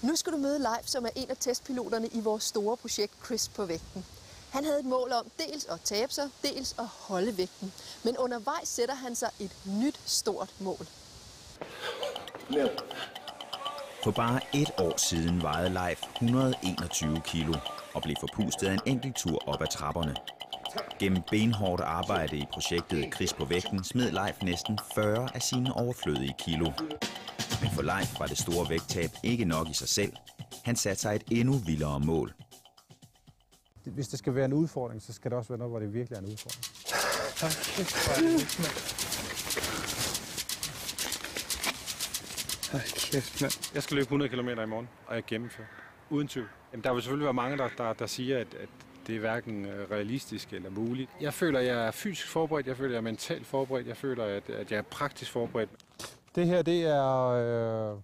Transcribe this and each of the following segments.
Nu skal du møde Leif, som er en af testpiloterne i vores store projekt Chris på vægten. Han havde et mål om dels at tabe sig, dels at holde vægten. Men undervejs sætter han sig et nyt stort mål. For bare et år siden vejede Leif 121 kilo og blev forpustet af en enkelt tur op ad trapperne. Gennem benhårdt arbejde i projektet Chris på vægten smed Leif næsten 40 af sine overflødige kilo. Men for Leif var det store vægttab ikke nok i sig selv. Han satte sig et endnu vildere mål. Hvis det skal være en udfordring, så skal det også være noget, hvor det virkelig er en udfordring. Kæft, mand. Jeg skal løbe 100 km i morgen, og jeg gennemfører. Uden tvivl. Jamen, der vil selvfølgelig være mange, der siger, at det er hverken realistisk eller muligt. Jeg føler, at jeg er fysisk forberedt, jeg føler, at jeg er mentalt forberedt, jeg føler, at jeg er praktisk forberedt. Det her, det er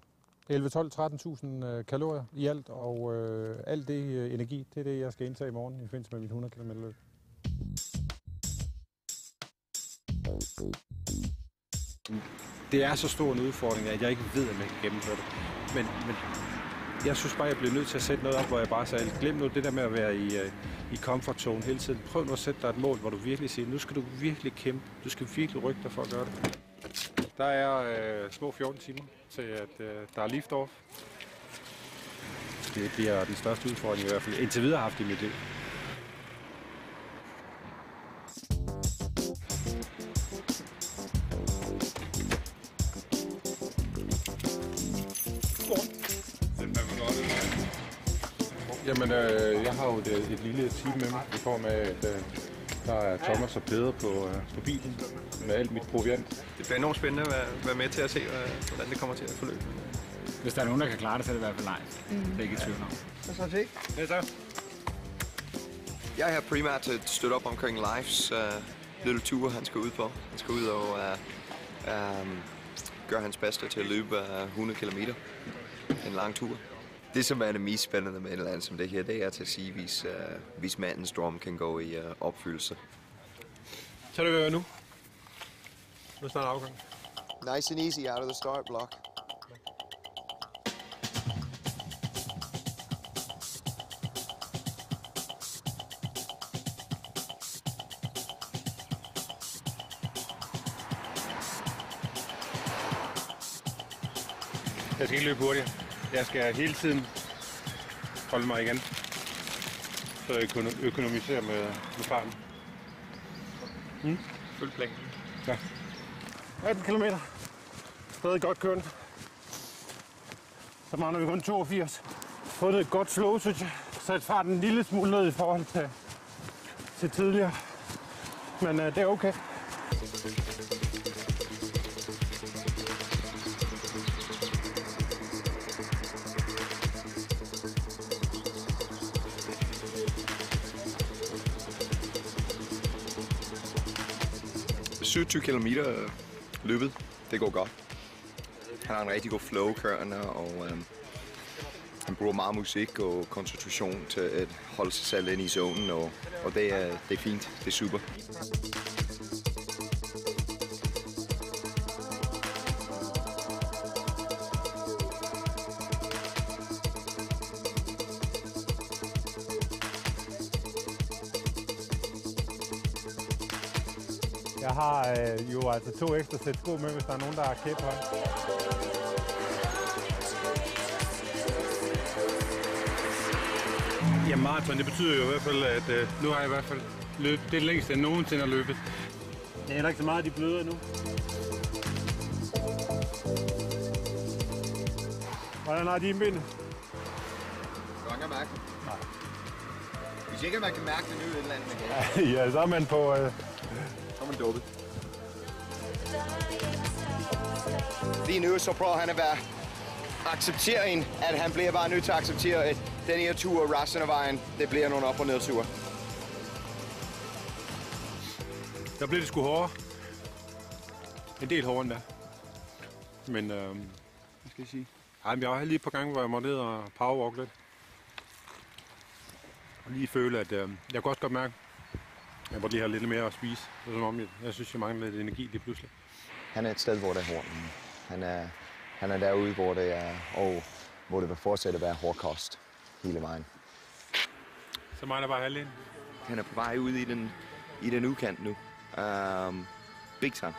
11, 12, 13.000 kalorier i alt, og alt det energi, det er det, jeg skal indtage i morgen i forbindelse med mit 100 km løb. Det er så stor en udfordring, at jeg ikke ved, om jeg kan gennemføre det. Men jeg synes bare, jeg bliver nødt til at sætte noget op, hvor jeg bare sagde, glem nu det der med at være i comfort zone hele tiden. Prøv nu at sætte dig et mål, hvor du virkelig siger, nu skal du virkelig kæmpe. Du skal virkelig rykke dig for at gøre det. Der er små 14 timer til, at der er lift-off. Det bliver den største udfordring, i hvert fald indtil videre haft i mit liv. Jamen, jeg har jo et lille team med mig i form af, at der er Thomas og Peder på bilen med alt mit proviant. Det bliver enormt spændende at være med til at se, hvordan det kommer til at forløbe. Hvis der er nogen, der kan klare det, så er det i hvert fald Leif. Det er ikke i tvivl om. Så se. Ja, så. Jeg er her primært til at støtte op omkring Leifs lille tur, han skal ud på. Han skal ud og gøre hans bedste til at løbe 100 km. En lang tur. Det, som er det mest spændende med et eller andet som det her, det er til at sige, hvis mandens drøm kan gå i opfyldelse. Så er det ved nu. Nu er snart afgang. Nice and easy out of the start block. Jeg skal ikke løbe hurtigere. Jeg skal hele tiden holde mig igen, så jeg kan økonomisere med farten. Fuld plan. Ja. 18 km. Stadig godt kørende. Så mangler vi kun 82. Fået et godt slow, synes jeg. Sat farten en lille smule ned i forhold til tidligere. Men det er okay. – 27 km løbet, det går godt. Han har en rigtig god flow kørende, og han bruger meget musik og koncentration til at holde sig selv ind i zonen, og det er fint, det er super. Jeg har jo altså 2 ekstra sæt sko med, hvis der er nogen, der har kæphøj. Ja, maraton, det betyder jo i hvert fald, at nu har jeg i hvert fald løbet det længste, jeg nogensinde har løbet. Det er heller ikke så meget, de bløder nu. Hvordan har de i benene? Du kan mærke det. Nej. Hvis ikke man kan mærke det nu, et eller andet med ja, så er man på... Så er man dopet. Lige nu så prøver han at acceptere at han bliver bare nødt til at acceptere, at den her tur og resten af vejen, det bliver nogle op- og nedture. Der blev det sgu hårdere. En del hårdere end der. Men, hvad skal jeg sige? Ej, men jeg var lige et par gange, hvor jeg måtte ned og powerwalk lidt. Og lige føle, at jeg kunne også godt mærke, at jeg måtte lige have lidt mere at spise. Det er som om, jeg synes, jeg mangler lidt energi lige pludselig. Han er et sted, hvor der er hårdt. Han er derude, hvor det er, hvor det vil fortsætte at være hård kost hele vejen. Så mangler bare halvdelen. Han er på vej ud i den ukant nu. Big time.